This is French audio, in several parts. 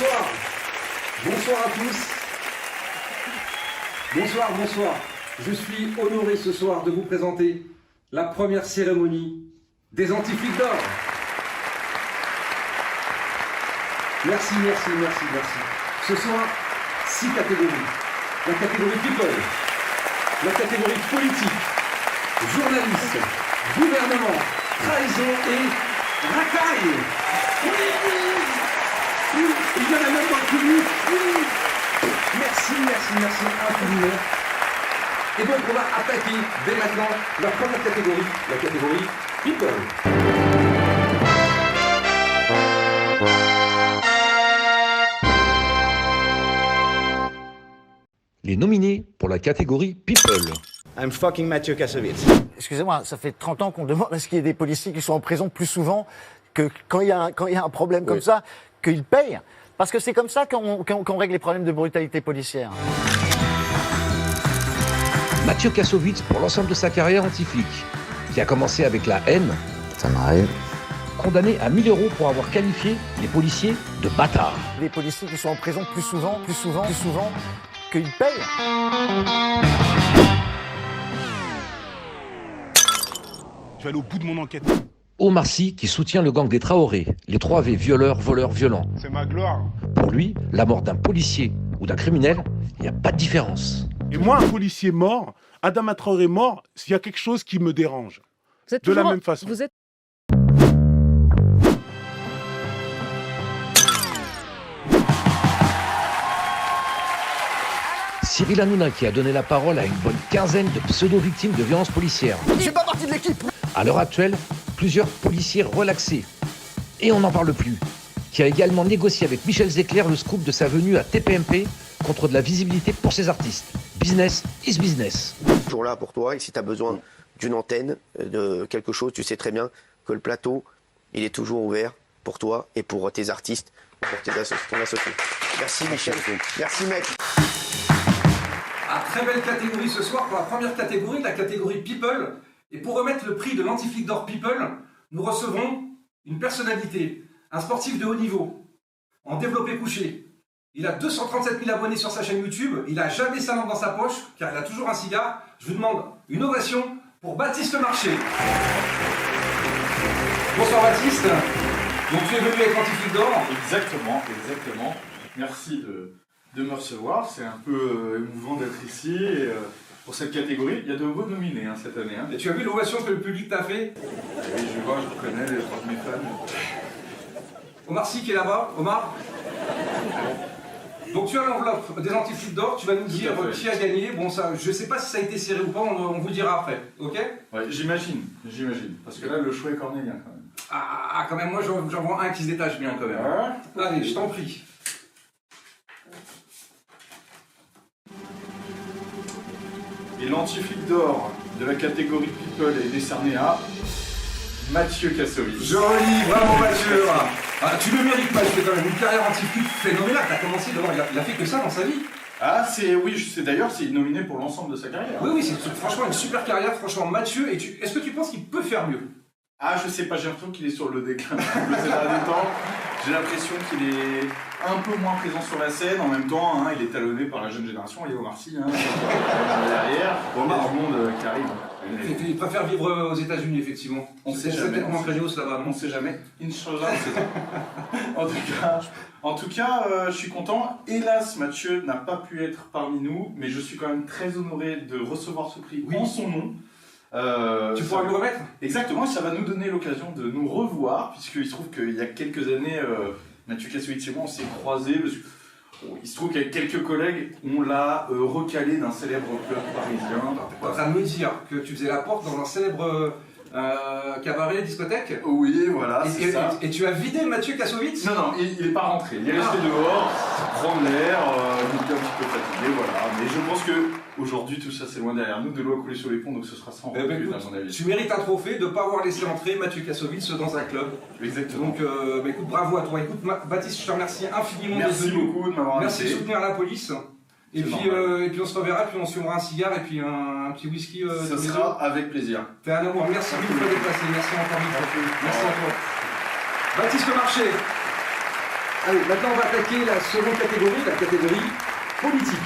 bonsoir. Bonsoir à tous. Bonsoir, bonsoir. Je suis honoré ce soir de vous présenter la première cérémonie des Antiflics d'or. Merci, merci, merci, merci. Ce soir, 6 catégories. La catégorie people, la catégorie politique, journaliste, gouvernement, trahison et racaille. Oui, il y en a même dans le public. Oui. Merci, merci, merci infiniment. Et donc on va attaquer dès maintenant la première catégorie, la catégorie people. Les nominés pour la catégorie People. I'm fucking Mathieu Kassovitz. Excusez-moi, ça fait 30 ans qu'on demande à ce qu'il y ait des policiers qui soient en prison plus souvent que quand il y a un problème comme ça, qu'ils payent. Parce que c'est comme ça qu'on règle les problèmes de brutalité policière. Mathieu Kassovitz pour l'ensemble de sa carrière anti-flic, qui a commencé avec la haine. Ça m'arrive. Condamné à 1000 € pour avoir qualifié les policiers de bâtards. Des policiers qui sont en prison plus souvent qu'ils payent. Je vais aller au bout de mon enquête. Omar Sy qui soutient le gang des Traoré, les 3V violeurs, voleurs, violents. C'est ma gloire. Pour lui, la mort d'un policier ou d'un criminel, il n'y a pas de différence. Et moi, un policier mort, Adama Traoré mort, s'il y a quelque chose qui me dérange. Vous êtes De la toujours- même façon. Vous êtes... Cyril Hanouna qui a donné la parole à une bonne quinzaine de pseudo-victimes de violences policières. Je fais pas partie de l'équipe. À l'heure actuelle, plusieurs policiers relaxés. Et on n'en parle plus. Qui a également négocié avec Michel Zecler le scoop de sa venue à TPMP contre de la visibilité pour ses artistes. Business is business. Toujours là pour toi, et si tu as besoin d'une antenne, de quelque chose, tu sais très bien que le plateau, il est toujours ouvert pour toi et pour tes artistes, pour ton associé. Merci Michel, merci mec. Ah, très belle catégorie ce soir pour la première catégorie, la catégorie people. Et pour remettre le prix de l'Antiflic d'or people, nous recevons une personnalité, un sportif de haut niveau, en développé couché. Il a 237 000 abonnés sur sa chaîne YouTube, il n'a jamais sa lampe dans sa poche, car il a toujours un cigare. Je vous demande une ovation pour Baptiste Marché. Bonsoir Baptiste. Donc tu es venu avec l'Antiflic d'or. Exactement, exactement. Merci de me recevoir. C'est un peu émouvant d'être ici. Et, pour cette catégorie, il y a de nouveaux nominés cette année. Et tu as vu l'ovation que le public t'a fait? Oui, je vois, je reconnais les trois de mes fans. Omar Sy qui est là-bas. Omar. Donc tu as l'enveloppe des Antiflics d'or, tu vas nous dire qui a gagné. Bon, ça, je sais pas si ça a été serré ou pas, on vous le dira après, ok? Ouais, j'imagine. Parce que là, le choix est cornélien quand même. Ah, quand même, moi j'en vois un qui se détache bien quand même. Ouais. Allez, je t'en prie. Et l'antiflic d'or de la catégorie People est décerné à Mathieu Kassovitz. Joli, bravo Mathieu. Ah, tu le mérites Mathieu quand même, une carrière anti-flic phénoménale, t'as commencé devant, il a fait que ça dans sa vie. Ah, c'est d'ailleurs, c'est nominé pour l'ensemble de sa carrière. Oui, c'est franchement une super carrière, franchement Mathieu, est-ce que tu penses qu'il peut faire mieux? Ah, je sais pas, j'ai l'impression qu'il est sur le déclin ces derniers temps. J'ai l'impression qu'il est un peu moins présent sur la scène. En même temps, il est talonné par la jeune génération. Il y a Omar Sy derrière. Il y a du monde qui arrive. Il préfère vivre aux États-Unis, effectivement. On sait jamais. C'est tellement craignos là-bas. On sait jamais. Inch'Allah, c'est ça. En tout cas, je suis content. Hélas, Mathieu n'a pas pu être parmi nous, mais je suis quand même très honoré de recevoir ce prix en son nom. Tu pourras le remettre? Exactement, ça va nous donner l'occasion de nous revoir, puisqu'il se trouve qu'il y a quelques années, Mathieu Kassovitz et moi, on s'est croisés. Il se trouve qu'avec quelques collègues, on l'a recalé d'un célèbre club parisien. T'es en train de me dire que tu faisais la porte dans un célèbre cabaret, discothèque? Oui, voilà, c'est ça. Et tu as vidé Mathieu Kassovitz? Non, il n'est pas rentré. Il est resté dehors, prendre l'air, il était un petit peu fatigué, voilà. Mais je pense qu'aujourd'hui, tout ça, c'est loin derrière nous. De l'eau a coulé sur les ponts, donc ce sera sans recul, à mon avis. Tu mérites un trophée de ne pas avoir laissé entrer Mathieu Kassovitz dans un club. Exactement. Donc, écoute, bravo à toi. Écoute, Baptiste, je te remercie infiniment d'être Merci venu. beaucoup de m'avoir invité. Merci de soutenir la police. Et puis on se reverra, puis on se fumera un cigare et puis un petit whisky. Ça sera avec plaisir. T'es un amour. Merci mille fois d'être passé. Merci encore mille fois. Merci à toi. Baptiste Marché. Allez, maintenant on va attaquer la seconde catégorie, la catégorie politique.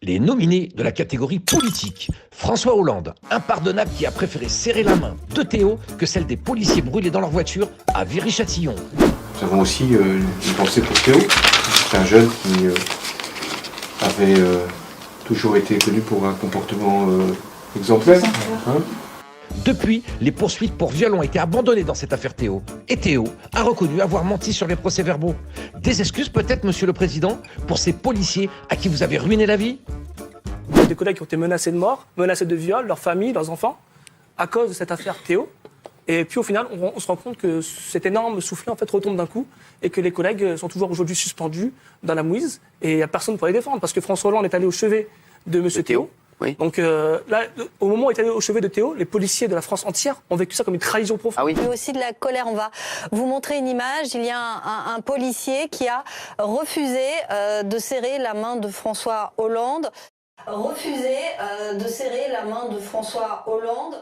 Les nominés de la catégorie politique. François Hollande, impardonnable qui a préféré serrer la main de Théo que celle des policiers brûlés dans leur voiture à Viry-Châtillon. Nous avons aussi une pensée pour Théo. C'est un jeune qui avait toujours été connu pour un comportement exemplaire. Depuis, les poursuites pour viol ont été abandonnées dans cette affaire Théo. Et Théo a reconnu avoir menti sur les procès-verbaux. Des excuses peut-être, Monsieur le Président, pour ces policiers à qui vous avez ruiné la vie? Il y a des collègues qui ont été menacés de mort, menacés de viol, leurs familles, leurs enfants, à cause de cette affaire Théo. Et puis au final, on se rend compte que cet énorme soufflet en fait retombe d'un coup et que les collègues sont toujours aujourd'hui suspendus dans la mouise et il n'y a personne pour les défendre parce que François Hollande est allé au chevet de Monsieur Théo. Oui. Donc là, au moment où il est allé au chevet de Théo, les policiers de la France entière ont vécu ça comme une trahison profonde. Ah oui. Mais aussi de la colère. On va vous montrer une image. Il y a un policier qui a refusé de serrer la main de François Hollande. Refusé de serrer la main de François Hollande.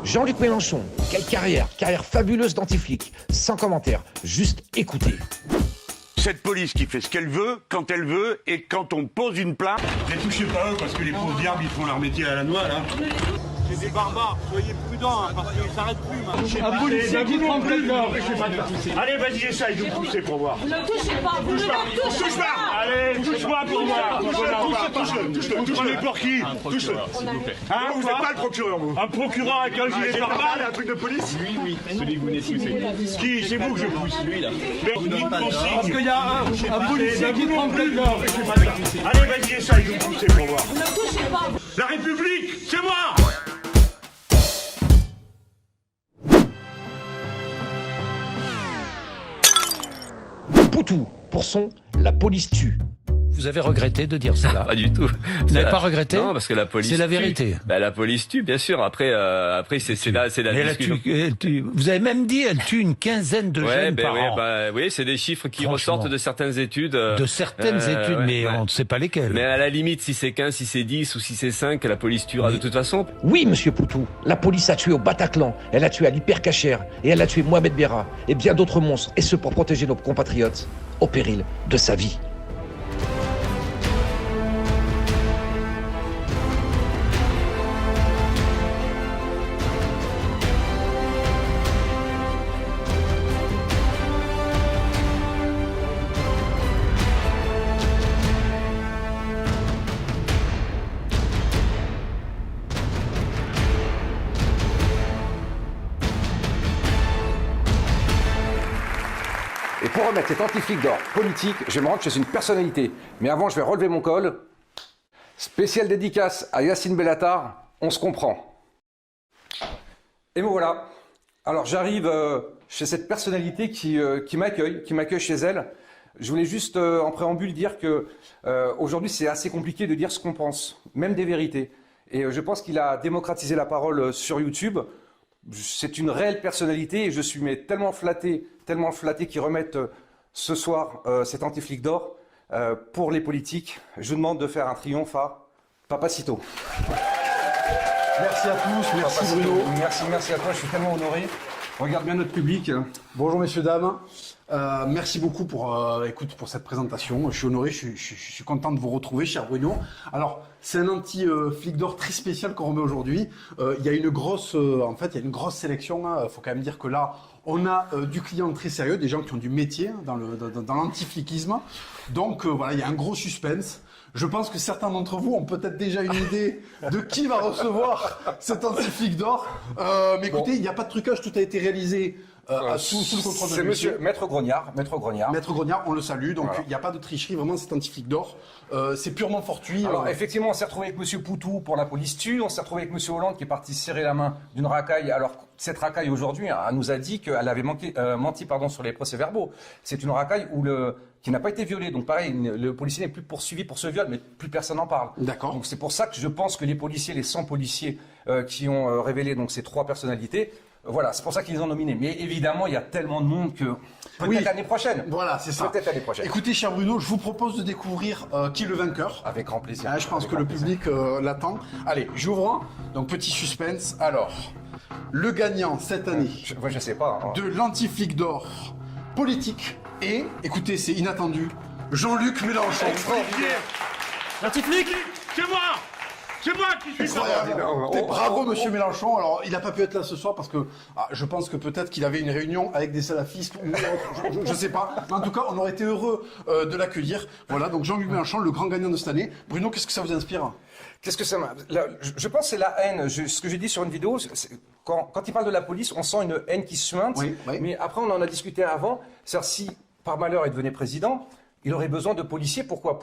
Jean-Luc Mélenchon, quelle carrière fabuleuse d'anti-flic. Sans commentaire, juste écoutez. Cette police qui fait ce qu'elle veut, quand elle veut, et quand on pose une plainte... Ne les touchez pas eux, parce que les pauvres diables, ils font leur métier à la noix, là. C'est des barbares, soyez prudents, hein, parce qu'ils s'arrêtent plus. Un policier qui prend plus, allez, vas-y, essaye de pousser pour voir. Ne touchez pas, vous ne me touchez pas. Allez, touche-moi pour voir. Touche-le. Vous prenez pour qui? Touche-le. Hein, vous n'êtes pas le procureur, vous? Un procureur avec un gilet pare-balles, un truc de police? Oui, celui que vous venez de pousser. Qui? C'est vous que je pousse, lui, là. Parce qu'il y a un policier qui prend plus, allez, vas-y, essaye de pousser pour voir. Ne touchez pas. La République, c'est moi! Poutou, pour son La police tue. Vous avez regretté de dire cela? Pas du tout. Vous n'avez pas regretté? Non, parce que la police. C'est la tue. vérité. Bah, la police tue, bien sûr. Après, c'est la discussion. Vous avez même dit, elle tue une quinzaine de jeunes par an. Oui, c'est des chiffres qui ressortent de certaines études. De certaines études, mais on ne sait pas lesquelles. Mais à la limite, si c'est 15, si c'est 10 ou si c'est 5, la police tuera de toute façon. Oui, Monsieur Poutou, la police a tué au Bataclan, elle a tué à l'Hypercacher, et elle a tué Mohamed Berra, et bien d'autres monstres, et ce pour protéger nos compatriotes, au péril de sa vie. Et pour remettre cet anti-flic d'or politique, je vais me rendre chez une personnalité. Mais avant, je vais relever mon col. Spéciale dédicace à Yacine Bellatar, on se comprend. Et me voilà. Alors j'arrive chez cette personnalité qui m'accueille chez elle. Je voulais juste en préambule dire que aujourd'hui c'est assez compliqué de dire ce qu'on pense, même des vérités. Et je pense qu'il a démocratisé la parole sur YouTube. C'est une réelle personnalité et je suis tellement flatté qu'ils remettent ce soir cet anti-flic d'or pour les politiques. Je vous demande de faire un triomphe à Papacito. Merci à tous, merci Papacito. Bruno. Merci à toi, je suis tellement honoré. Regarde bien notre public. Bonjour messieurs, dames. Merci beaucoup pour cette présentation. Je suis honoré, je suis content de vous retrouver, cher Bruno. Alors, c'est un anti-flic d'or très spécial qu'on remet aujourd'hui. Il y a une grosse sélection. Il faut quand même dire que là, on a du client très sérieux, des gens qui ont du métier dans l'anti-fliquisme. Donc voilà, il y a un gros suspense. Je pense que certains d'entre vous ont peut-être déjà une idée de qui va recevoir cet anti-flic d'or. Mais écoutez, il n'y a pas de trucage, tout a été réalisé sous le contrôle de c'est monsieur Maître Grognard. Maître Grognard, on le salue, donc il n'y a pas de tricherie, vraiment cet anti-flic d'or. C'est purement fortuit. Alors effectivement, on s'est retrouvé avec monsieur Poutou pour la police tue, on s'est retrouvé avec monsieur Hollande qui est parti serrer la main d'une racaille. Alors cette racaille aujourd'hui, elle nous a dit qu'elle avait menti sur les procès-verbaux. C'est une racaille qui n'a pas été violée. Donc pareil, le policier n'est plus poursuivi pour ce viol, mais plus personne n'en parle. D'accord. Donc c'est pour ça que je pense que les 100 policiers qui ont révélé donc ces 3 personnalités Voilà, c'est pour ça qu'ils les ont nominés. Mais évidemment, il y a tellement de monde que peut-être l'année prochaine. Voilà, c'est ça. Peut-être l'année prochaine. Écoutez, cher Bruno, je vous propose de découvrir qui est le vainqueur. Avec grand plaisir. Je pense que le public l'attend. Allez, j'ouvre. Donc, petit suspense. Alors, le gagnant cette année je sais pas, hein. de l'Anti-Flic d'Or politique est, écoutez, c'est inattendu, Jean-Luc Mélenchon. L'anti-flic, C'est moi C'est moi qui suis Incroyable. Bravo, monsieur Mélenchon. Alors, il n'a pas pu être là ce soir parce que je pense que peut-être qu'il avait une réunion avec des salafistes ou autre, je sais pas. Mais en tout cas, on aurait été heureux de l'accueillir. Voilà, donc Jean-Luc Mélenchon, le grand gagnant de cette année. Bruno, qu'est-ce que ça vous inspire? Qu'est-ce que ça m'a... Je pense que c'est la haine. Ce que j'ai dit sur une vidéo, quand il parle de la police, on sent une haine qui se suinte. Oui. Mais après, on en a discuté avant. C'est-à-dire, si par malheur il devenait président, il aurait besoin de policiers. Pourquoi?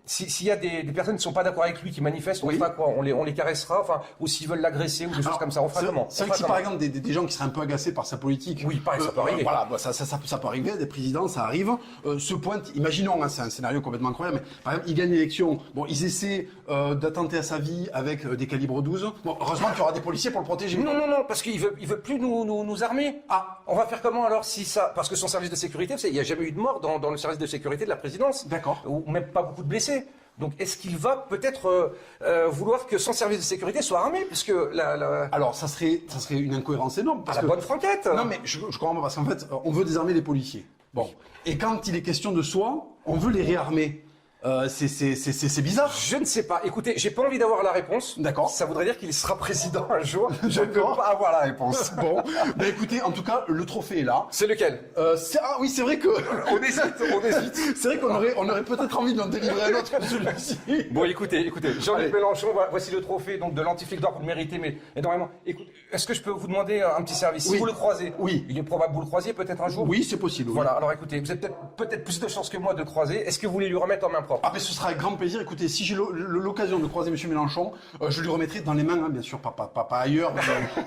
S'il y a des personnes qui ne sont pas d'accord avec lui, qui manifestent, on fera quoi? On les caressera, ou s'ils veulent l'agresser ou des choses comme ça, on fera comment? C'est vrai que si par exemple des gens qui seraient un peu agacés par sa politique, oui, pareil, ça peut arriver. Voilà, ça peut arriver, des présidents, ça arrive. Se pointent, imaginons, c'est un scénario complètement incroyable, mais par exemple, il gagne l'élection, ils essaient d'attenter à sa vie avec des calibres 12. Bon, heureusement qu'il y aura des policiers pour le protéger. Non, parce qu'il veut plus nous armer. On va faire comment alors si ça... Parce que son service de sécurité, il n'y a jamais eu de mort dans le service de sécurité de la présidence. D'accord. Ou même pas beaucoup de blessés. Donc, est-ce qu'il va peut-être vouloir que son service de sécurité soit armé, puisque Alors, ça serait une incohérence énorme. Parce bonne franquette. Non, mais je comprends pas, parce qu'en fait, on veut désarmer les policiers. Bon. Et quand il est question de soi, on veut les réarmer. C'est bizarre. Je ne sais pas. Écoutez, j'ai pas envie d'avoir la réponse. D'accord. Ça voudrait dire qu'il sera président un jour. Je ne peux pas avoir la réponse. Bon. Écoutez, en tout cas, le trophée est là. C'est lequel? Oui, c'est vrai que... on hésite. C'est vrai qu'on aurait peut-être envie d'en délivrer un autre que celui-ci. Bon, écoutez. Jean-Luc Mélenchon, voici le trophée donc, de l'Anti-Flic d'Or, vous le méritez, mais énormément. Écoute, est-ce que je peux vous demander un petit service? Si vous le croisez, il est probable que vous le croisiez peut-être un jour? Oui, c'est possible. Voilà, alors écoutez, vous avez peut-être plus de chance que moi de le croiser. Est-ce que vous voulez lui remettre en main propre? Ah, mais ce sera avec grand plaisir. Écoutez, si j'ai l'occasion de croiser monsieur Mélenchon, je lui remettrai dans les mains, bien sûr, pas ailleurs,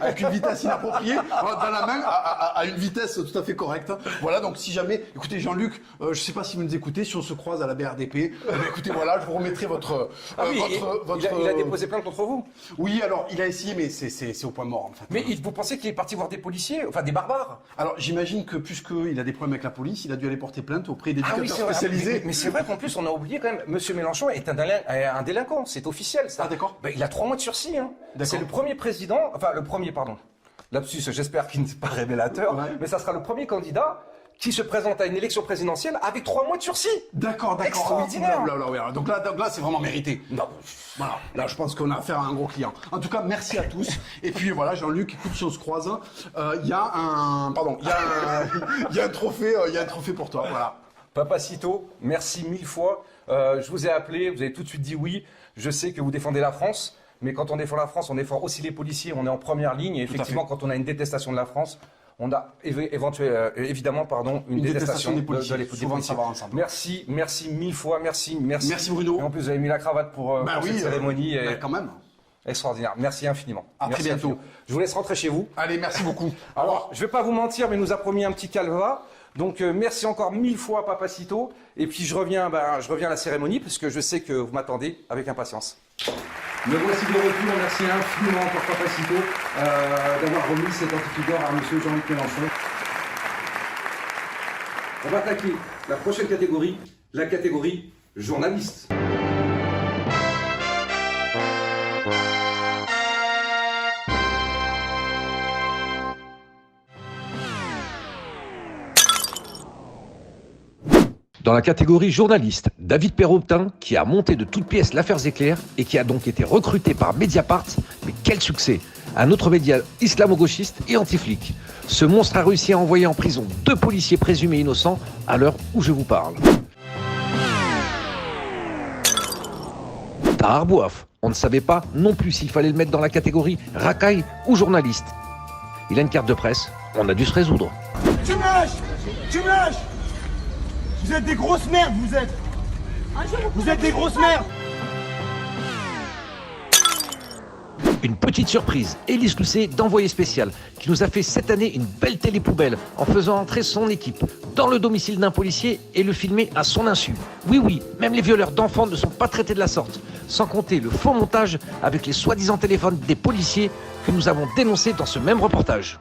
avec une vitesse inappropriée, dans la main, à une vitesse tout à fait correcte. Voilà, donc si jamais, écoutez, Jean-Luc, je sais pas si vous nous écoutez, si on se croise à la BRDP, écoutez, voilà, je vous remettrai votre... Il a déposé plainte contre vous? Oui, alors, il a essayé, mais c'est au point mort, en fait. Mais vous pensez qu'il est parti voir des policiers, enfin des barbares? Alors, j'imagine que puisqu'il a des problèmes avec la police, il a dû aller porter plainte auprès d'éducateurs spécialisés. Mais c'est vrai qu'en plus, on a oublié quand même, monsieur Mélenchon est un délinquant, c'est officiel, ça. Ah, d'accord. Il a 3 mois de sursis, hein. C'est le premier président, lapsus, j'espère qu'il n'est pas révélateur, mais ça sera le premier candidat qui se présente à une élection présidentielle avec 3 mois de sursis. D'accord. Extraordinaire. Donc là, c'est vraiment mérité. Non. Voilà. Là, je pense qu'on a affaire à un gros client. En tout cas, merci à tous. Et puis voilà, Jean-Luc, écoute, si on se croise, il y a un trophée, pour toi. Voilà. Papacito, merci 1000 fois. Je vous ai appelé, vous avez tout de suite dit oui. Je sais que vous défendez la France, mais quand on défend la France, on défend aussi les policiers. On est en première ligne. Et effectivement, quand on a une détestation de la France, on a évidemment une détestation des policiers. Souvent, ça va ensemble. Merci 1000 fois, merci. Merci Bruno. Et en plus, vous avez mis la cravate pour cette cérémonie. Quand même. Extraordinaire. Merci infiniment. À très bientôt. Je vous laisse rentrer chez vous. Allez, merci beaucoup. Alors, je vais pas vous mentir, mais il nous a promis un petit calva. Donc, merci encore 1000 fois, Papacito. Et puis, je reviens à la cérémonie, parce que je sais que vous m'attendez avec impatience. Me voici de retour. Merci infiniment encore, Papacito, d'avoir remis cet Anti-Flic d'Or à monsieur Jean-Luc Mélenchon. On va attaquer la prochaine catégorie, la catégorie journaliste. Dans la catégorie journaliste, David Perrotin, qui a monté de toutes pièces l'affaire Zecler et qui a donc été recruté par Mediapart. Mais quel succès! Un autre média islamo-gauchiste et anti-flic. Ce monstre a réussi à envoyer en prison 2 policiers présumés innocents à l'heure où je vous parle. Tahar Bouaf, on ne savait pas non plus s'il fallait le mettre dans la catégorie racaille ou journaliste. Il a une carte de presse, on a dû se résoudre. Tu me lâches! Vous êtes des grosses merdes, vous êtes! Vous êtes des grosses merdes! Une petite surprise, Élise Lucet d'Envoyé spécial, qui nous a fait cette année une belle télépoubelle en faisant entrer son équipe dans le domicile d'un policier et le filmer à son insu. Oui, même les violeurs d'enfants ne sont pas traités de la sorte, sans compter le faux montage avec les soi-disant téléphones des policiers que nous avons dénoncés dans ce même reportage.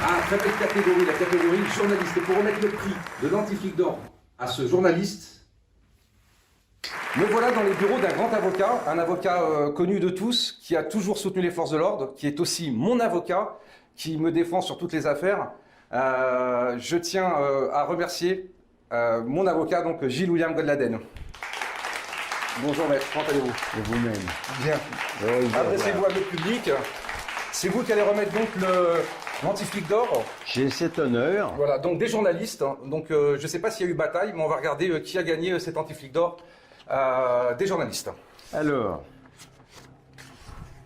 Ah, très belle catégorie, la catégorie journaliste. Et pour remettre le prix de l'anti-flic d'or à ce journaliste, me voilà dans les bureaux d'un grand avocat, un avocat connu de tous, qui a toujours soutenu les forces de l'ordre, qui est aussi mon avocat, qui me défend sur toutes les affaires. Je tiens à remercier mon avocat, donc Gilles-William Godladen. Bonjour maître, comment allez-vous? Et vous-même? Bien. Oui, adressez-vous à notre public. C'est vous qui allez remettre donc l'anti-flic d'or. J'ai cet honneur. Voilà, donc des journalistes. Donc je ne sais pas s'il y a eu bataille, mais on va regarder qui a gagné cet anti-flic d'or. Des journalistes. Alors,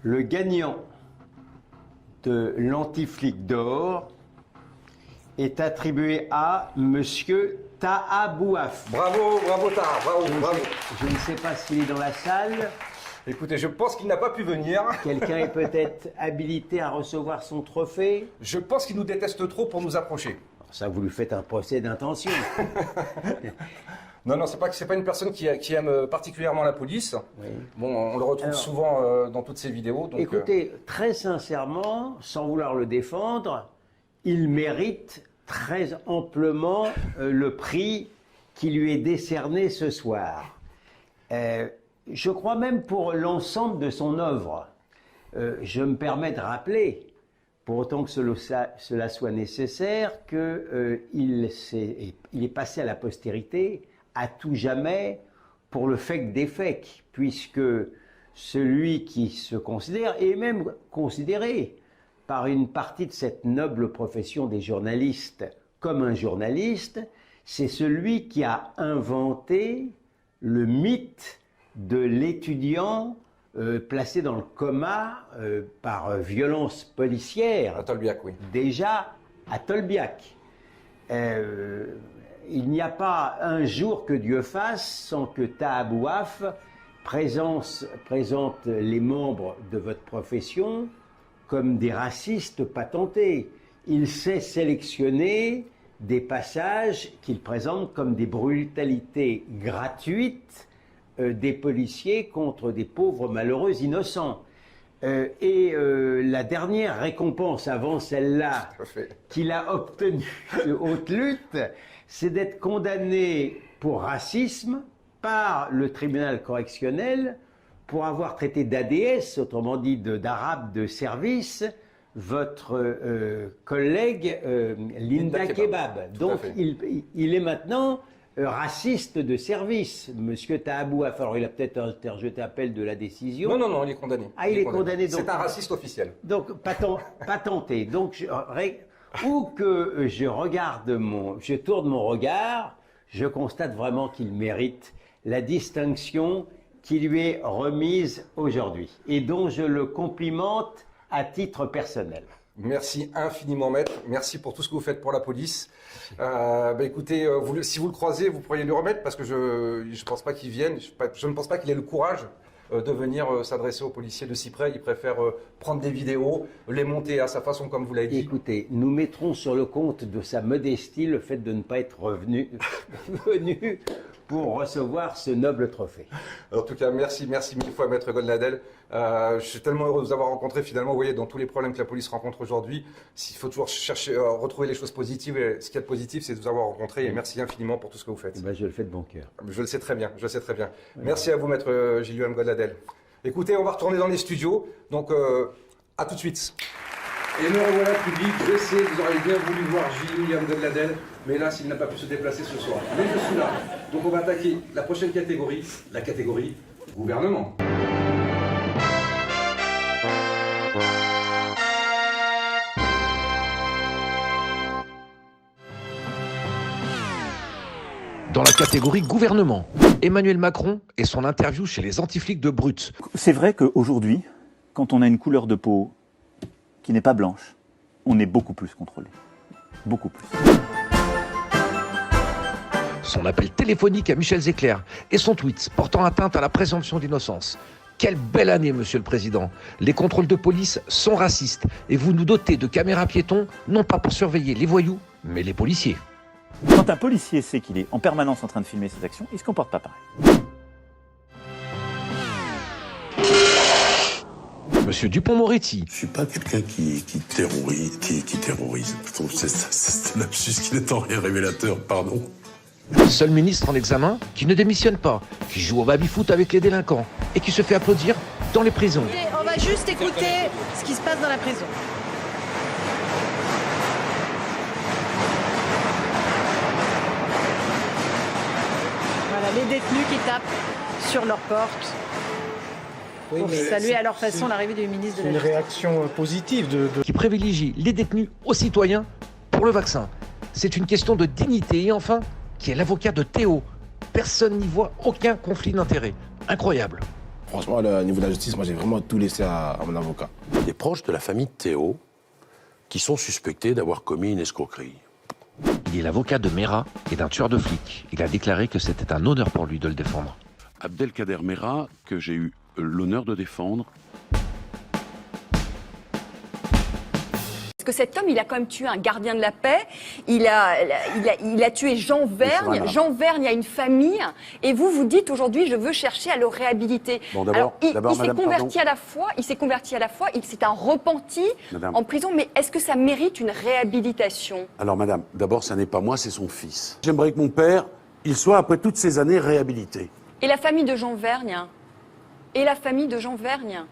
le gagnant de l'anti-flic d'or est attribué à Monsieur Taha Bouaf. Bravo Taha, bravo. Je ne sais pas s'il est dans la salle. Écoutez, je pense qu'il n'a pas pu venir. Quelqu'un est peut-être habilité à recevoir son trophée. Je pense qu'il nous déteste trop pour nous approcher. Ça, vous lui faites un procès d'intention. Non, c'est pas une personne qui aime particulièrement la police. Oui. Bon, on le retrouve souvent dans toutes ses vidéos. Donc, écoutez, très sincèrement, sans vouloir le défendre, il mérite très amplement le prix qui lui est décerné ce soir. Je crois même pour l'ensemble de son œuvre. Je me permets de rappeler, pour autant que cela soit nécessaire, qu'il est passé à la postérité à tout jamais pour le fake des fakes, puisque celui qui se considère, et même considéré par une partie de cette noble profession des journalistes comme un journaliste, c'est celui qui a inventé le mythe de l'étudiant placé dans le coma par violence policière. À Tolbiac, oui. Déjà à Tolbiac. Il n'y a pas un jour que Dieu fasse sans que Taha Bouaf présente les membres de votre profession comme des racistes patentés. Il sait sélectionner des passages qu'il présente comme des brutalités gratuites des policiers contre des pauvres malheureux innocents. La dernière récompense avant celle-là qu'il a obtenue de haute lutte, c'est d'être condamné pour racisme par le tribunal correctionnel pour avoir traité d'ADS, autrement dit d'arabe de service, votre collègue Linda Kebab. Donc il est maintenant raciste de service, monsieur Taha Bouaf. Alors il a peut-être interjeté appel de la décision. Non, il est condamné. Ah, il est condamné. C'est un raciste officiel. Donc patenté. Donc où que je tourne mon regard, je constate vraiment qu'il mérite la distinction qui lui est remise aujourd'hui et dont je le complimente à titre personnel. Merci infiniment, maître. Merci pour tout ce que vous faites pour la police. Écoutez, si vous le croisez, vous pourriez lui remettre parce que je ne pense pas qu'il vienne. Je ne pense pas qu'il ait le courage de venir s'adresser aux policiers de si près. Il préfère prendre des vidéos, les monter à sa façon, comme vous l'avez dit. Écoutez, nous mettrons sur le compte de sa modestie le fait de ne pas être venu pour recevoir ce noble trophée. En tout cas, merci mille fois, maître Godladel. Je suis tellement heureux de vous avoir rencontré. Finalement, vous voyez, dans tous les problèmes que la police rencontre aujourd'hui, il faut toujours chercher à retrouver les choses positives. Et ce qu'il y a de positif, c'est de vous avoir rencontré. Et merci infiniment pour tout ce que vous faites. Je le fais de bon cœur. Je le sais très bien, Oui. Merci à vous, maître Gilles-William Godladel. Écoutez, on va retourner dans les studios. Donc, à tout de suite. Et me revoilà, public. Je sais, vous auriez bien voulu voir Gilles-William Godladel, mais là, s'il n'a pas pu se déplacer ce soir. Mais je suis là. Donc, on va attaquer la prochaine catégorie, la catégorie gouvernement. Dans la catégorie gouvernement, Emmanuel Macron et son interview chez les antiflics de Brut. C'est vrai qu'aujourd'hui, quand on a une couleur de peau qui n'est pas blanche, on est beaucoup plus contrôlé. Beaucoup plus. Son appel téléphonique à Michel Zecler et son tweet portant atteinte à la présomption d'innocence. Quelle belle année, Monsieur le Président. Les contrôles de police sont racistes et vous nous dotez de caméras piétons, non pas pour surveiller les voyous, mais les policiers. Quand un policier sait qu'il est en permanence en train de filmer ses actions, il ne se comporte pas pareil. Monsieur Dupond-Moretti. Je suis pas quelqu'un qui terrorise. Je trouve que c'est un lapsus qui n'est en rien révélateur, pardon. Seul ministre en examen qui ne démissionne pas, qui joue au baby-foot avec les délinquants et qui se fait applaudir dans les prisons. On va juste écouter ce qui se passe dans la prison. Voilà, les détenus qui tapent sur leurs portes pour saluer à leur façon l'arrivée du ministre de la Justice. Une réaction positive qui privilégie les détenus aux citoyens pour le vaccin. C'est une question de dignité. Et enfin, qui est l'avocat de Théo. Personne n'y voit aucun conflit d'intérêts. Incroyable. Franchement, au niveau de la justice, moi j'ai vraiment tout laissé à mon avocat. Des proches de la famille de Théo qui sont suspectés d'avoir commis une escroquerie. Il est l'avocat de Mera et d'un tueur de flics. Il a déclaré que c'était un honneur pour lui de le défendre. Abdelkader Mera, que j'ai eu l'honneur de défendre. Parce que cet homme, il a quand même tué un gardien de la paix, il a tué Jean Vergne. Jean Vergne a une famille, et vous dites aujourd'hui, je veux chercher à le réhabiliter. Bon, alors, il s'est converti à la fois, il s'est un repenti en prison, mais est-ce que ça mérite une réhabilitation? Alors madame, d'abord, ça n'est pas moi, c'est son fils. J'aimerais que mon père, il soit, après toutes ces années, réhabilité. Et la famille de Jean Vergne? Et la famille de Jean Vergne?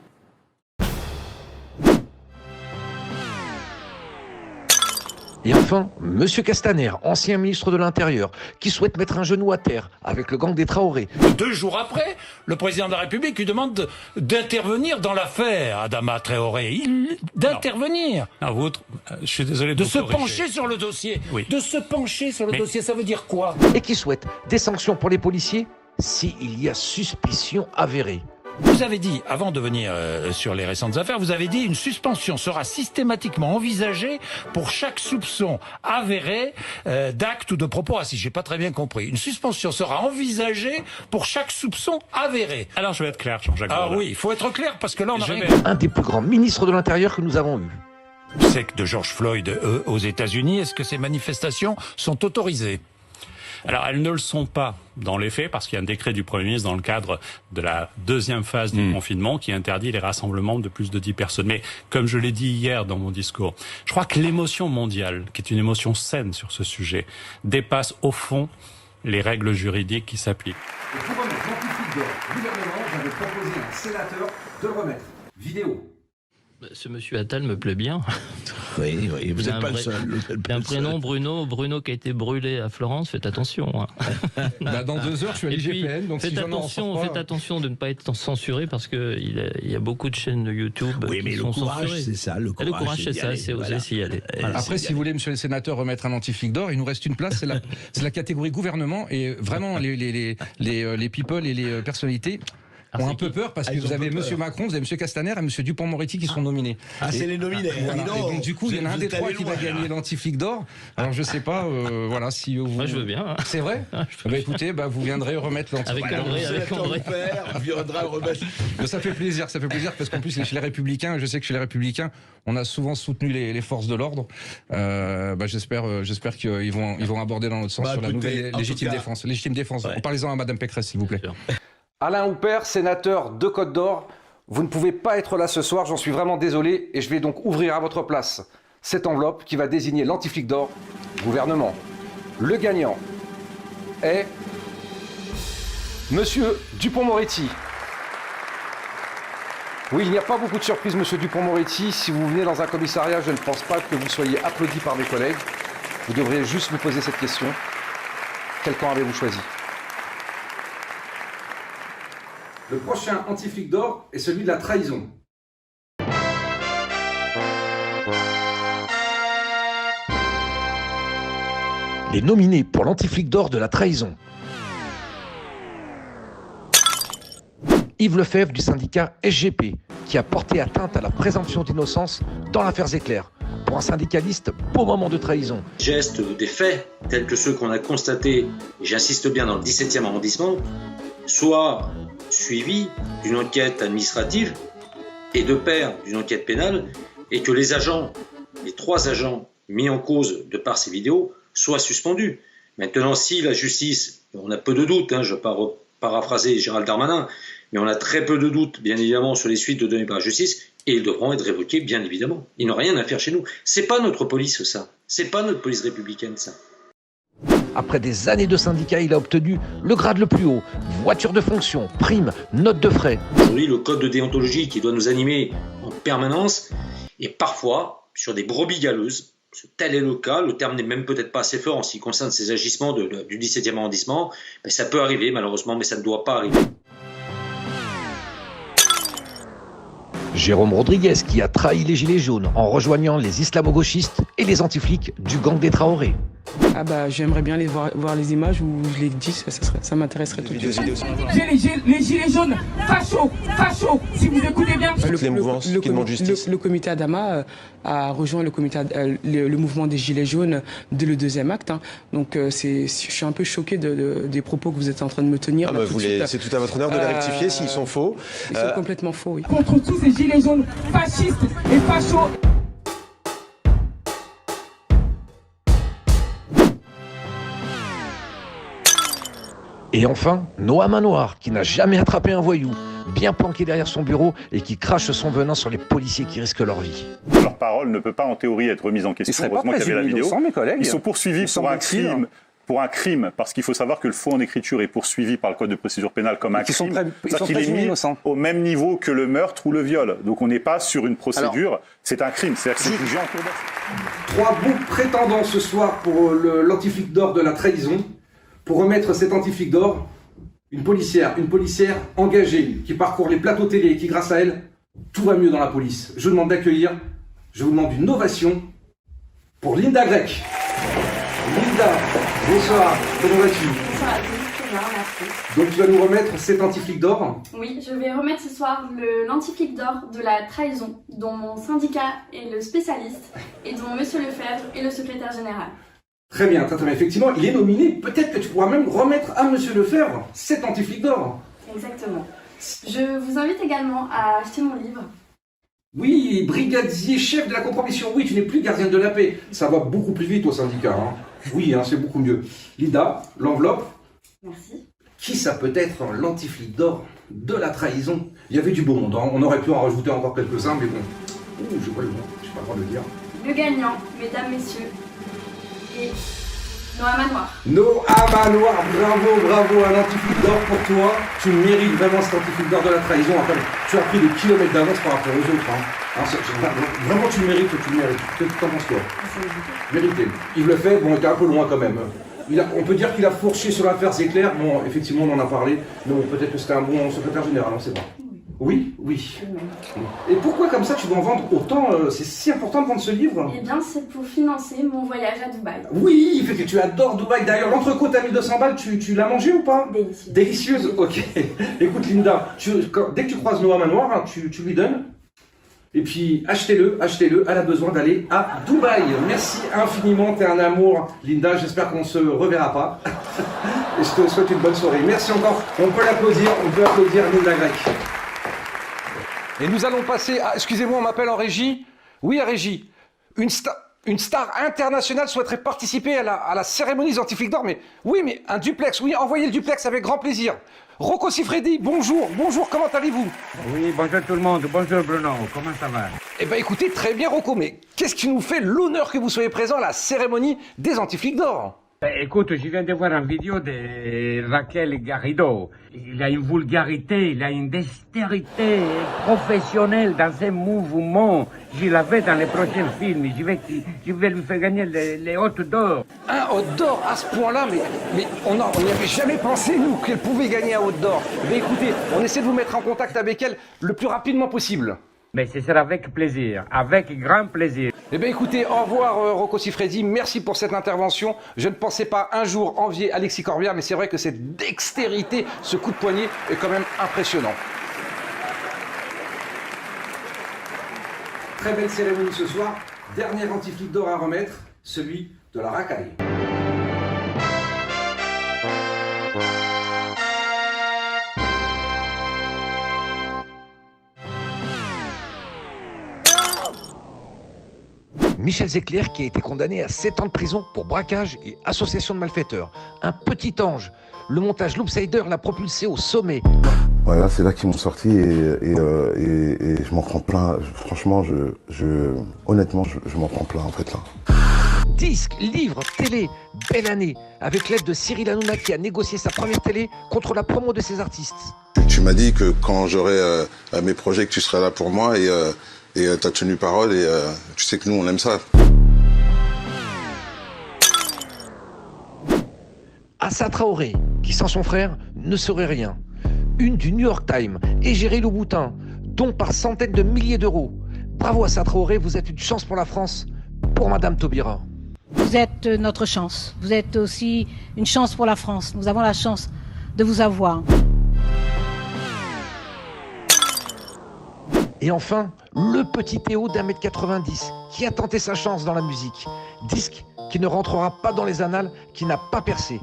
Et enfin, Monsieur Castaner, ancien ministre de l'Intérieur, qui souhaite mettre un genou à terre avec le gang des Traoré. 2 jours après, le président de la République lui demande d'intervenir dans l'affaire Adama Traoré. D'intervenir. Je suis désolé de se pencher sur le dossier. Oui. De se pencher sur le dossier, ça veut dire quoi? Et qui souhaite des sanctions pour les policiers s'il y a suspicion avérée. Vous avez dit, avant de venir sur les récentes affaires, vous avez dit une suspension sera systématiquement envisagée pour chaque soupçon avéré d'acte ou de propos racistes. J'ai pas très bien compris. Une suspension sera envisagée pour chaque soupçon avéré. Alors je vais être clair, Jean-Jacques. Ah oui, il faut être clair parce que là on arrive. Un des plus grands ministres de l'Intérieur que nous avons eu. C'est de George Floyd aux États-Unis. Est-ce que ces manifestations sont autorisées? Alors, elles ne le sont pas dans les faits, parce qu'il y a un décret du Premier ministre dans le cadre de la 2e phase du confinement qui interdit les rassemblements de plus de 10 personnes. Mais, comme je l'ai dit hier dans mon discours, je crois que l'émotion mondiale, qui est une émotion saine sur ce sujet, dépasse au fond les règles juridiques qui s'appliquent. Et pour remettre l'antifique d'or au gouvernement, j'avais proposé à un sénateur de le remettre. Vidéo. Ce monsieur Attal me plaît bien. Oui, vous n'êtes pas le seul. Il a un prénom, Bruno qui a été brûlé à Florence, faites attention. Dans 2 heures, je suis à l'IGPN, donc faites attention de ne pas être censuré, parce qu'il y a beaucoup de chaînes de YouTube qui sont censurées. C'est ça, le courage, c'est ça, c'est oser s'y aller. Après, si vous voulez, monsieur le sénateur, remettre un anti-flic d'or, il nous reste une place, c'est la catégorie gouvernement, et vraiment, les people et les personnalités ont un peu peur, parce que vous avez monsieur Macron, vous avez monsieur Castaner et monsieur Dupond-Moretti qui sont nominés. C'est les nominés. Voilà. Et donc du coup, il y en a un des 3 qui va gagner l'anti-flic d'or. Alors je sais pas, voilà, si vous... Moi je veux bien. C'est vrai? Écoutez, vous viendrez remettre l'anti-flic d'or. Avec André. Viendra remettre. Ça fait plaisir, parce qu'en plus chez les Républicains, je sais que chez les Républicains, on a souvent soutenu les forces de l'ordre. J'espère qu'ils vont aborder dans notre sens sur la nouvelle légitime défense. Ouais. Parlez-en à Madame Pécresse, s'il vous plaît. Alain Houpert, sénateur de Côte d'Or, vous ne pouvez pas être là ce soir, j'en suis vraiment désolé, et je vais donc ouvrir à votre place cette enveloppe qui va désigner l'anti-flic d'or gouvernement. Le gagnant est Monsieur Dupond-Moretti. Oui, il n'y a pas beaucoup de surprises, Monsieur Dupond-Moretti. Si vous venez dans un commissariat, je ne pense pas que vous soyez applaudi par mes collègues. Vous devriez juste vous poser cette question. Quel camp avez-vous choisi ? Le prochain anti-flic d'or est celui de la trahison. Les nominés pour l'anti-flic d'or de la trahison. Yves Lefebvre du syndicat SGP, qui a porté atteinte à la présomption d'innocence dans l'affaire Zecler. Pour un syndicaliste, beau moment de trahison. Gestes ou des faits, tels que ceux qu'on a constatés, et j'insiste bien dans le 17e arrondissement, soit suivi d'une enquête administrative et de pair d'une enquête pénale, et que les 3 agents mis en cause de par ces vidéos soient suspendus. Maintenant, si la justice, on a peu de doutes, je ne vais pas paraphraser Gérald Darmanin, mais on a très peu de doutes, bien évidemment, sur les suites données par la justice, et ils devront être révoqués, bien évidemment. Ils n'ont rien à faire chez nous. C'est pas notre police, ça. C'est pas notre police républicaine, ça. Après des années de syndicat, il a obtenu le grade le plus haut, voiture de fonction, prime, note de frais. Aujourd'hui, le code de déontologie qui doit nous animer en permanence, et parfois, sur des brebis galeuses, tel est le cas, le terme n'est même peut-être pas assez fort en ce qui concerne ces agissements du 17e arrondissement, mais ça peut arriver malheureusement, mais ça ne doit pas arriver. Jérôme Rodriguez qui a trahi les Gilets jaunes en rejoignant les islamo-gauchistes et les anti-flics du gang des Traoré. Ah bah j'aimerais bien voir les images où je les dis, ça m'intéresserait tout de suite. Les Gilets jaunes, facho, si vous écoutez bien. Le comité Adama a rejoint le mouvement des Gilets jaunes dès le 2e acte. Donc je suis un peu choqué des propos que vous êtes en train de me tenir. C'est tout à votre honneur de les rectifier s'ils sont faux. Ils sont complètement faux, oui. Contre tous ces Gilets jaunes fascistes et fachos. Et enfin, Noah Manoir, qui n'a jamais attrapé un voyou, bien planqué derrière son bureau et qui crache son venin sur les policiers qui risquent leur vie. Leur parole ne peut pas en théorie être remise en question. Heureusement qu'il y avait la vidéo. Ils sont poursuivis pour un crime, parce qu'il faut savoir que le faux en écriture est poursuivi par le code de procédure pénale comme un crime. Il est mis au même niveau que le meurtre ou le viol. Donc on n'est pas sur une procédure, c'est un crime. C'est jugé en cour d'assises. 3 beaux prétendants ce soir pour l'antiflic d'or de la trahison. Pour remettre cet antiflic d'or, une policière engagée qui parcourt les plateaux télé et qui, grâce à elle, tout va mieux dans la police. Je vous demande d'accueillir, je vous demande une ovation pour Linda Grech. Linda, bonsoir, comment vas-tu? Bonsoir à tous, très bien, merci. Donc tu vas nous remettre cet antiflic d'or? Oui, je vais remettre ce soir l'antiflic d'or de la trahison, dont mon syndicat est le spécialiste et dont Monsieur Lefebvre est le secrétaire général. Très bien, effectivement, il est nominé. Peut-être que tu pourras même remettre à Monsieur Lefebvre cet antiflic d'or. Exactement. Je vous invite également à acheter mon livre. Oui, brigadier chef de la compromission. Oui, tu n'es plus gardienne de la paix. Ça va beaucoup plus vite au syndicat. Oui, c'est beaucoup mieux. Linda, l'enveloppe. Merci. Qui ça peut être l'antiflic d'or de la trahison? Il y avait du beau monde. On aurait pu en rajouter encore quelques-uns, mais bon. Je vois le nom, je n'ai pas le droit de le dire. Le gagnant, mesdames, messieurs, et Noah Manoir. Noah Manoir, bravo, un antiflic d'or pour toi. Tu mérites vraiment cet antiflic d'or de la trahison. Enfin, tu as pris des kilomètres d'avance par rapport aux autres. Vraiment, tu le mérites. Qu'est-ce que t'en penses, toi? Mérité. Yves Lefebvre, bon, il était un peu loin quand même. On peut dire qu'il a fourché sur l'affaire Zecler. Bon, effectivement, on en a parlé. Mais bon, peut-être que c'était un bon secrétaire général, on ne sait pas. Oui. Et pourquoi comme ça tu vas en vendre autant? C'est si important de vendre ce livre? Eh bien, c'est pour financer mon voyage à Dubaï. Oui, il fait que tu adores Dubaï. D'ailleurs, l'entrecôte à 1200 balles, tu l'as mangé ou pas? Délicieuse. Délicieuse, ok. Écoute Linda, dès que tu croises Noah Manoir, tu lui donnes. Et puis achetez-le, elle a besoin d'aller à Dubaï. Merci infiniment, t'es un amour Linda, j'espère qu'on se reverra pas. Et je te souhaite une bonne soirée. Merci encore, on peut applaudir Linda Grech. Et nous allons passer à... Excusez-moi, on m'appelle en régie. Oui, à régie. Une star internationale souhaiterait participer à la cérémonie des antiflics d'or. Mais oui, mais un duplex. Oui, envoyez le duplex avec grand plaisir. Rocco Siffredi, bonjour, comment allez-vous? Oui, bonjour tout le monde. Bonjour Bruno, comment ça va? Eh bien écoutez, très bien Rocco, mais qu'est-ce qui nous fait l'honneur que vous soyez présent à la cérémonie des antiflics d'or? Écoute, je viens de voir une vidéo de Raquel Garrido. Il a une vulgarité, il a une dextérité professionnelle dans ses mouvements. Je l'avais dans les prochains films. Je vais lui faire gagner les hôtes d'or. Un hôte d'or à ce point-là, mais on n'y avait jamais pensé, nous, qu'elle pouvait gagner un hôte d'or. Mais écoutez, on essaie de vous mettre en contact avec elle le plus rapidement possible. Mais ce sera avec plaisir, avec grand plaisir. Eh bien écoutez, au revoir Rocco Siffredi, merci pour cette intervention. Je ne pensais pas un jour envier Alexis Corbière, mais c'est vrai que cette dextérité, ce coup de poignet est quand même impressionnant. Très belle cérémonie ce soir. Dernier antiflic d'or à remettre, celui de la racaille. Michel Zecler qui a été condamné à 7 ans de prison pour braquage et association de malfaiteurs. Un petit ange. Le montage Loopsider l'a propulsé au sommet. Voilà, c'est là qu'ils m'ont sorti et je m'en prends plein. Franchement, honnêtement, je m'en prends plein en fait là. Disques, livres, télé, belle année. Avec l'aide de Cyril Hanouna qui a négocié sa première télé contre la promo de ses artistes. Tu m'as dit que quand j'aurai mes projets, que tu serais là pour moi et t'as tenu parole et tu sais que nous on aime ça. Assa Traoré, qui sans son frère ne serait rien. Une du New York Times, Égérie Louboutin, don par centaines de milliers d'euros. Bravo Assa Traoré, vous êtes une chance pour la France, pour Madame Taubira. Vous êtes notre chance, vous êtes aussi une chance pour la France. Nous avons la chance de vous avoir. Et enfin, le petit Théo d'1m90 qui a tenté sa chance dans la musique. Disque qui ne rentrera pas dans les annales, qui n'a pas percé.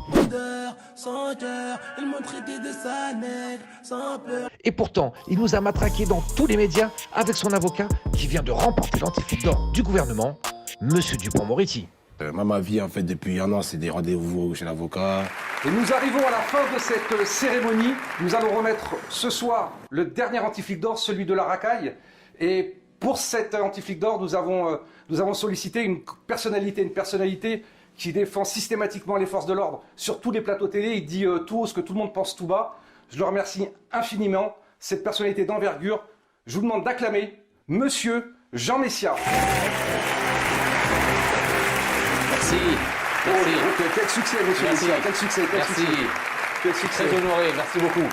Et pourtant, il nous a matraqué dans tous les médias avec son avocat qui vient de remporter l'antiflic d'or du gouvernement, Monsieur Dupond-Moretti. Ma vie, en fait, depuis un an, c'est des rendez-vous chez l'avocat. Et nous arrivons à la fin de cette cérémonie. Nous allons remettre ce soir le dernier antiflic d'or, celui de la racaille. Et pour cet antiflic d'or, nous avons sollicité une personnalité qui défend systématiquement les forces de l'ordre sur tous les plateaux télé. Il dit tout haut ce que tout le monde pense tout bas. Je le remercie infiniment, cette personnalité d'envergure. Je vous demande d'acclamer Monsieur Jean Messia. Merci. Quel succès, Monsieur Messia. Quel succès. Quel succès. Très honoré. Merci beaucoup.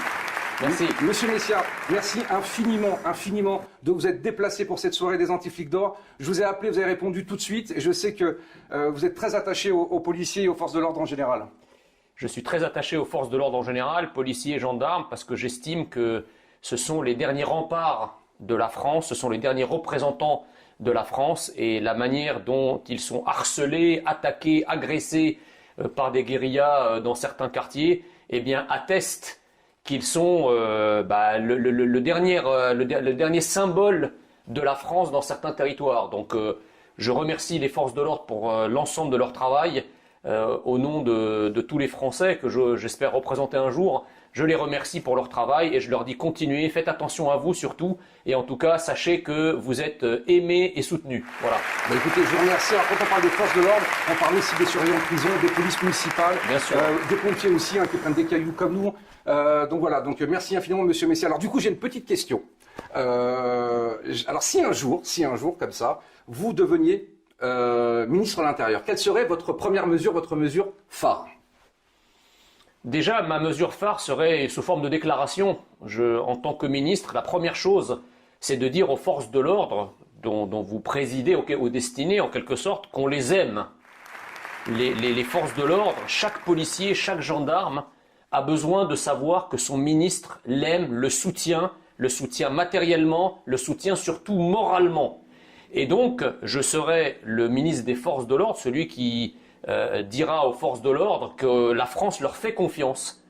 Merci. Monsieur Messia, merci infiniment de vous être déplacé pour cette soirée des antiflics d'or. Je vous ai appelé, vous avez répondu tout de suite et je sais que vous êtes très attaché aux policiers et aux forces de l'ordre en général. Je suis très attaché aux forces de l'ordre en général, policiers et gendarmes, parce que j'estime que ce sont les derniers remparts de la France, ce sont les derniers représentants de la France et la manière dont ils sont harcelés, attaqués, agressés par des guérillas dans certains quartiers, eh bien atteste qu'ils sont le dernier symbole de la France dans certains territoires. Donc je remercie les forces de l'ordre pour l'ensemble de leur travail au nom de tous les Français que j'espère représenter un jour. Je les remercie pour leur travail et je leur dis continuez, faites attention à vous surtout et en tout cas sachez que vous êtes aimés et soutenus. Voilà. Bah écoutez, je vous remercie. Alors quand on parle des forces de l'ordre, on parle aussi des surveillants de prison, des polices municipales, bien sûr. Des pompiers aussi qui prennent des cailloux comme nous. Donc voilà, donc merci infiniment Monsieur Messia. Alors du coup j'ai une petite question. Alors si un jour comme ça, vous deveniez ministre de l'Intérieur, quelle serait votre première mesure, votre mesure phare ? Déjà, ma mesure phare serait sous forme de déclaration. En tant que ministre, la première chose, c'est de dire aux forces de l'ordre, dont vous présidez aux destinées en quelque sorte, qu'on les aime. Les forces de l'ordre, chaque policier, chaque gendarme a besoin de savoir que son ministre l'aime, le soutient matériellement, le soutient surtout moralement. Et donc, je serai le ministre des forces de l'ordre, celui qui dira aux forces de l'ordre que la France leur fait confiance.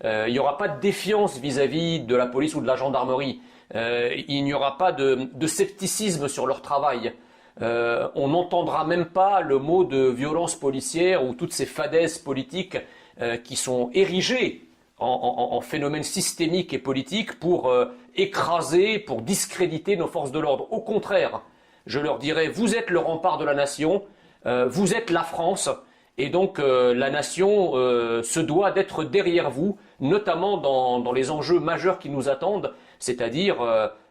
Il n'y aura pas de défiance vis-à-vis de la police ou de la gendarmerie. Il n'y aura pas de scepticisme sur leur travail. On n'entendra même pas le mot de violence policière ou toutes ces fadaises politiques qui sont érigées en phénomène systémique et politique pour écraser, pour discréditer nos forces de l'ordre. Au contraire, je leur dirai, vous êtes le rempart de la nation, vous êtes la France, et donc la nation se doit d'être derrière vous, notamment dans les enjeux majeurs qui nous attendent, c'est-à-dire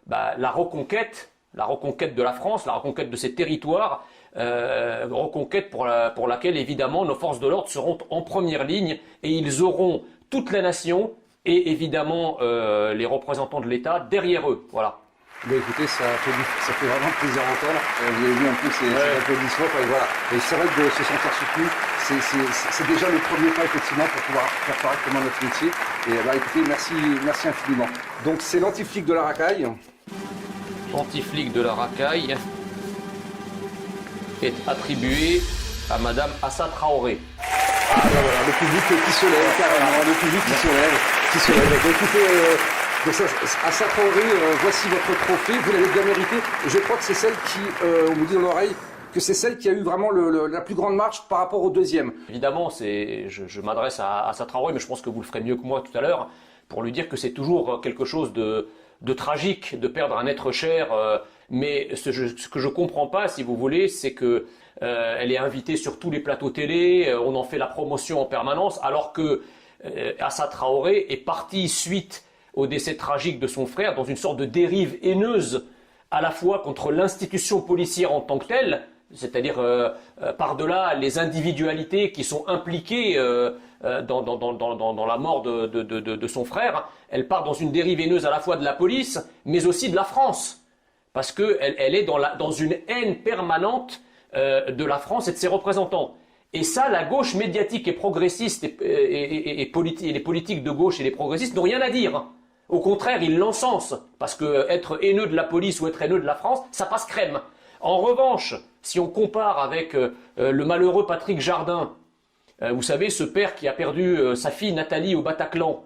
la reconquête de la France, la reconquête de ses territoires, reconquête pour laquelle évidemment nos forces de l'ordre seront en première ligne et ils auront toute la nation et évidemment les représentants de l'État derrière eux. Voilà. Bah écoutez, ça fait vraiment plaisir à entendre. Vous avez vu un peu ces applaudissements. Voilà. Et c'est vrai que de se sentir soutenu, c'est déjà le premier pas effectivement pour pouvoir faire correctement notre métier. Et bah écoutez, merci infiniment. Donc c'est l'antiflic de la racaille. L'antiflic de la racaille est attribué à Madame Assa Traoré. Ah ben voilà, le public qui se lève carrément, le public qui se lève. Donc, écoutez, Assa Traoré, voici votre trophée, vous l'avez bien mérité. Je crois que c'est celle qui, on vous dit dans l'oreille, que c'est celle qui a eu vraiment la plus grande marche par rapport au deuxième. Évidemment, je m'adresse à Assa Traoré, mais je pense que vous le ferez mieux que moi tout à l'heure, pour lui dire que c'est toujours quelque chose de tragique de perdre un être cher. Mais ce que je comprends pas, si vous voulez, c'est que elle est invitée sur tous les plateaux télé, on en fait la promotion en permanence, alors que Assa Traoré est parti suite au décès tragique de son frère dans une sorte de dérive haineuse, à la fois contre l'institution policière en tant que telle, c'est-à-dire par-delà les individualités qui sont impliquées dans la mort de son frère. Elle part dans une dérive haineuse à la fois de la police, mais aussi de la France, parce qu'elle est dans une haine permanente de la France et de ses représentants. Et ça, la gauche médiatique et progressiste et les politiques de gauche et les progressistes n'ont rien à dire. Au contraire, ils l'encensent, parce que être haineux de la police ou être haineux de la France, ça passe crème. En revanche, si on compare avec le malheureux Patrick Jardin, vous savez, ce père qui a perdu sa fille Nathalie au Bataclan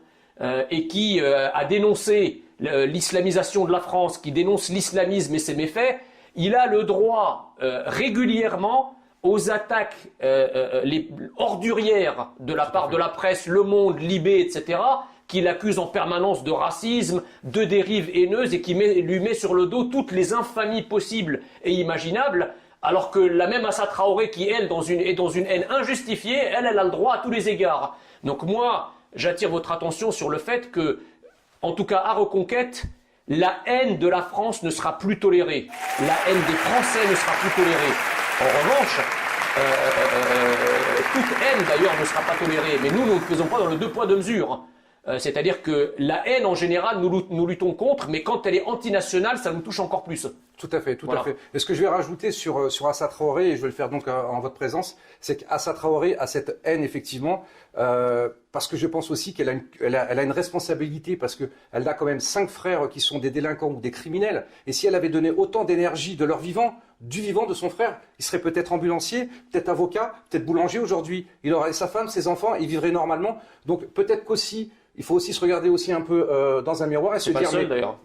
et qui a dénoncé l'islamisation de la France, qui dénonce l'islamisme et ses méfaits, il a le droit régulièrement aux attaques ordurières de la part de la presse, Le Monde, Libé, etc., qui l'accuse en permanence de racisme, de dérive haineuse et qui lui met sur le dos toutes les infamies possibles et imaginables, alors que la même Assa Traoré qui, elle, est dans une haine injustifiée, elle a le droit à tous les égards. Donc moi, j'attire votre attention sur le fait que, en tout cas à Reconquête, la haine de la France ne sera plus tolérée. La haine des Français ne sera plus tolérée. En revanche, toute haine d'ailleurs ne sera pas tolérée, mais nous ne faisons pas dans le deux poids deux mesures. C'est-à-dire que la haine en général, nous luttons contre, mais quand elle est antinationale, ça nous touche encore plus. Tout à fait, tout à fait. Et ce que je vais rajouter sur Assa Traoré, et je vais le faire donc en votre présence, c'est qu'Assa Traoré a cette haine effectivement, parce que je pense aussi qu'elle a une responsabilité, parce qu'elle a quand même 5 frères qui sont des délinquants ou des criminels, et si elle avait donné autant d'énergie de leur vivant, du vivant de son frère, il serait peut-être ambulancier, peut-être avocat, peut-être boulanger aujourd'hui, il aurait sa femme, ses enfants, il vivrait normalement, donc peut-être qu'aussi, il faut aussi se regarder aussi un peu dans un miroir et se dire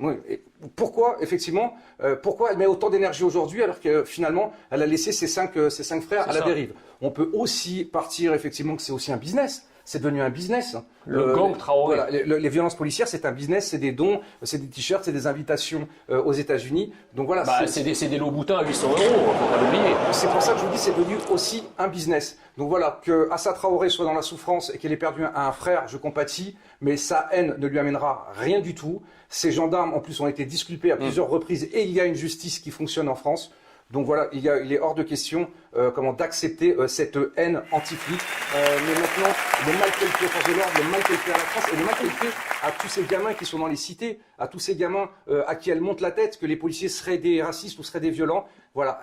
pourquoi effectivement pourquoi elle met autant d'énergie aujourd'hui alors que finalement elle a laissé ses cinq frères à la dérive. On peut aussi partir effectivement que c'est aussi un business. C'est devenu un business. Le gang Traoré. Voilà, les violences policières, c'est un business, c'est des dons, c'est des t-shirts, c'est des invitations aux États-Unis. Donc voilà. C'est des lots boutins à 800 €, faut pas l'oublier. C'est pour ça que je vous dis, c'est devenu aussi un business. Donc voilà, que Assa Traoré soit dans la souffrance et qu'elle ait perdu un frère, je compatis, mais sa haine ne lui amènera rien du tout. Ces gendarmes, en plus, ont été disculpés à plusieurs reprises et il y a une justice qui fonctionne en France. Donc voilà, il est hors de question d'accepter cette haine anti-flic. Mais maintenant, le mal qu'elle fait aux forces de l'ordre, le mal qu'elle fait à la France et le mal qu'elle fait à tous ces gamins qui sont dans les cités, à tous ces gamins à qui elle monte la tête, que les policiers seraient des racistes ou seraient des violents. Voilà,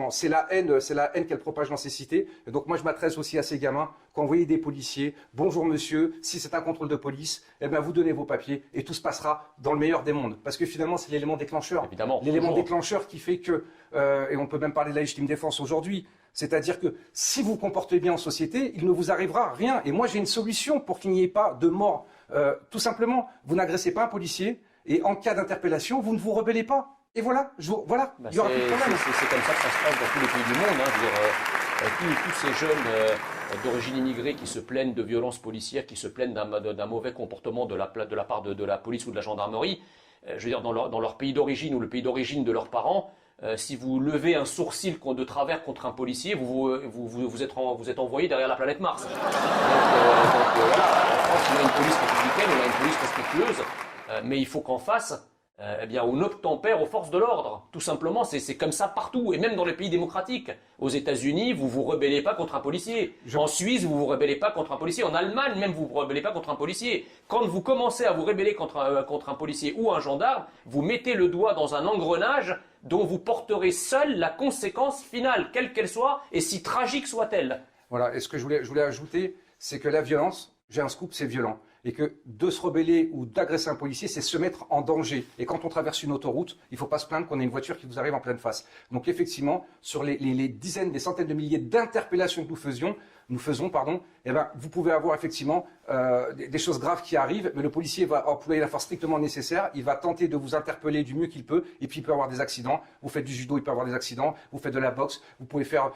c'est la haine qu'elle propage dans ces cités. Et donc moi, je m'adresse aussi à ces gamins. Quand vous voyez des policiers, bonjour monsieur, si c'est un contrôle de police, eh bien vous donnez vos papiers et tout se passera dans le meilleur des mondes. Parce que finalement, c'est l'élément déclencheur. Évidemment. L'élément déclencheur qui fait que, et on peut même parler de la légitime défense aujourd'hui, c'est-à-dire que si vous vous comportez bien en société, il ne vous arrivera rien. Et moi, j'ai une solution pour qu'il n'y ait pas de mort. Tout simplement, vous n'agressez pas un policier et en cas d'interpellation, vous ne vous rebellez pas. Et voilà, il y aura plus de problème. C'est comme ça que ça se passe dans tous les pays du monde. Tous ces jeunes d'origine immigrée qui se plaignent de violences policières, qui se plaignent d'un mauvais comportement de la part de la police ou de la gendarmerie, je veux dire, dans leur pays d'origine ou le pays d'origine de leurs parents, si vous levez un sourcil de travers contre un policier, vous êtes envoyé derrière la planète Mars. Donc voilà, en France, on a une police républicaine, on a une police respectueuse, mais il faut qu'en face, on obtempère aux forces de l'ordre. Tout simplement, c'est comme ça partout, et même dans les pays démocratiques. Aux États-Unis, vous vous rebellez pas contre un policier. En Suisse, vous vous rebellez pas contre un policier. En Allemagne, même, vous vous rebellez pas contre un policier. Quand vous commencez à vous rebeller contre un policier ou un gendarme, vous mettez le doigt dans un engrenage dont vous porterez seul la conséquence finale, quelle qu'elle soit, et si tragique soit-elle. Voilà, et ce que je voulais ajouter, c'est que la violence, j'ai un scoop, c'est violent. Et que de se rebeller ou d'agresser un policier, c'est se mettre en danger. Et quand on traverse une autoroute, il ne faut pas se plaindre qu'on ait une voiture qui vous arrive en pleine face. Donc effectivement, sur les dizaines, des centaines de milliers d'interpellations que nous faisions, nous faisons, eh ben, vous pouvez avoir effectivement des choses graves qui arrivent, mais le policier va employer la force strictement nécessaire, il va tenter de vous interpeller du mieux qu'il peut, et puis il peut avoir des accidents. Vous faites du judo, il peut avoir des accidents. Vous faites de la boxe, vous pouvez faire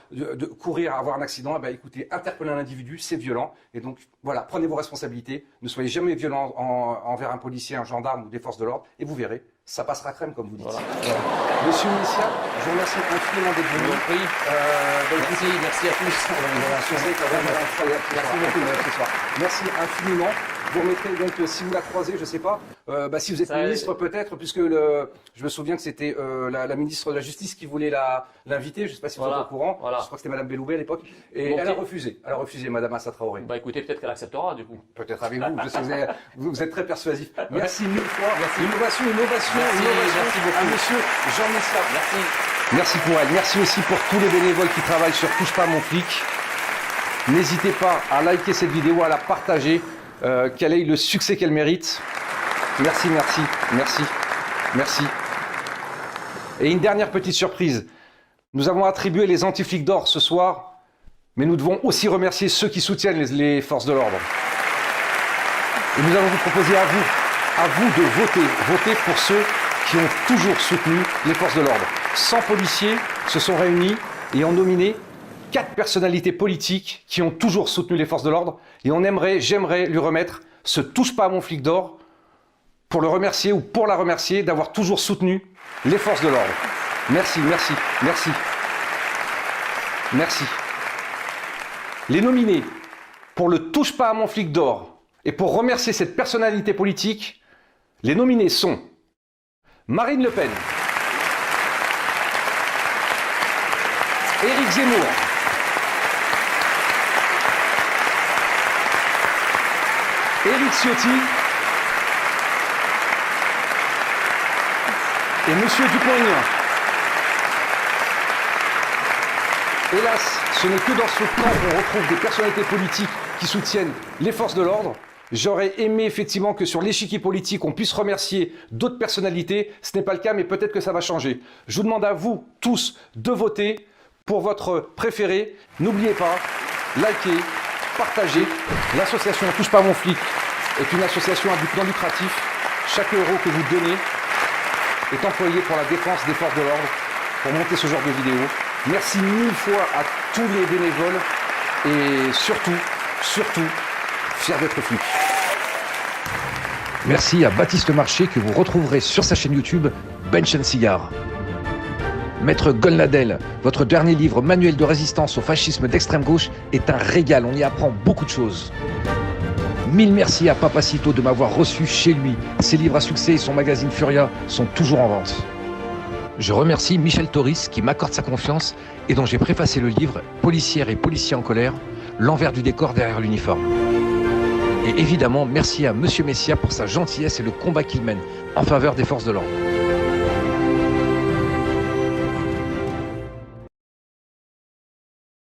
courir, avoir un accident. Eh ben, écoutez, interpeller un individu, c'est violent. Et donc, voilà, prenez vos responsabilités. Ne soyez jamais violent envers un policier, un gendarme ou des forces de l'ordre, et vous verrez, ça passera crème, comme vous dites. Voilà. Monsieur Messia, je vous remercie infiniment d'être venu. Merci à tous. Merci infiniment. Vous remettrez donc, si vous la croisez, je ne sais pas, si vous êtes ministre peut-être, puisque je me souviens que c'était la ministre de la Justice qui voulait l'inviter, je ne sais pas si vous êtes au courant, je crois que c'était Madame Belloubet à l'époque, et elle a refusé, Madame Assa Traoré. Bah écoutez, peut-être qu'elle acceptera du coup. Peut-être avec vous, je sais que vous êtes très persuasif. Merci mille fois, merci. Innovation, merci beaucoup. À monsieur Jean Messia. Merci pour elle, merci aussi pour tous les bénévoles qui travaillent sur Touche pas à mon flic. N'hésitez pas à liker cette vidéo, à la partager. Qu'elle ait le succès qu'elle mérite. Merci. Et une dernière petite surprise. Nous avons attribué les anti-flics d'or ce soir, mais nous devons aussi remercier ceux qui soutiennent les forces de l'ordre. Et nous allons vous proposer à vous de voter pour ceux qui ont toujours soutenu les forces de l'ordre. 100 policiers se sont réunis et ont nominé 4 personnalités politiques qui ont toujours soutenu les forces de l'ordre, et j'aimerais lui remettre ce touche pas à mon flic d'or pour le remercier ou pour la remercier d'avoir toujours soutenu les forces de l'ordre. Merci. Les nominés pour le touche pas à mon flic d'or et pour remercier cette personnalité politique, les nominés sont Marine Le Pen, Éric Zemmour, Éric Ciotti et Monsieur Dupont-Aignan. Hélas, ce n'est que dans ce camp qu'on retrouve des personnalités politiques qui soutiennent les forces de l'ordre. J'aurais aimé effectivement que sur l'échiquier politique, on puisse remercier d'autres personnalités. Ce n'est pas le cas, mais peut-être que ça va changer. Je vous demande à vous tous de voter pour votre préféré. N'oubliez pas, likez, partagez. L'association Touche pas à mon flic est une association à but non lucratif. Chaque euro que vous donnez est employé pour la défense des forces de l'ordre, pour monter ce genre de vidéo. Merci mille fois à tous les bénévoles et surtout, fiers d'être flics. Merci à Baptiste Marché que vous retrouverez sur sa chaîne YouTube Bench & Cigar. Maître Golnadel, votre dernier livre Manuel de résistance au fascisme d'extrême gauche est un régal, on y apprend beaucoup de choses. Mille merci à Papacito de m'avoir reçu chez lui. Ses livres à succès et son magazine Furia sont toujours en vente. Je remercie Michel Toris qui m'accorde sa confiance et dont j'ai préfacé le livre Policières et policiers en colère, l'envers du décor derrière l'uniforme. Et évidemment, merci à Monsieur Messia pour sa gentillesse et le combat qu'il mène en faveur des forces de l'ordre.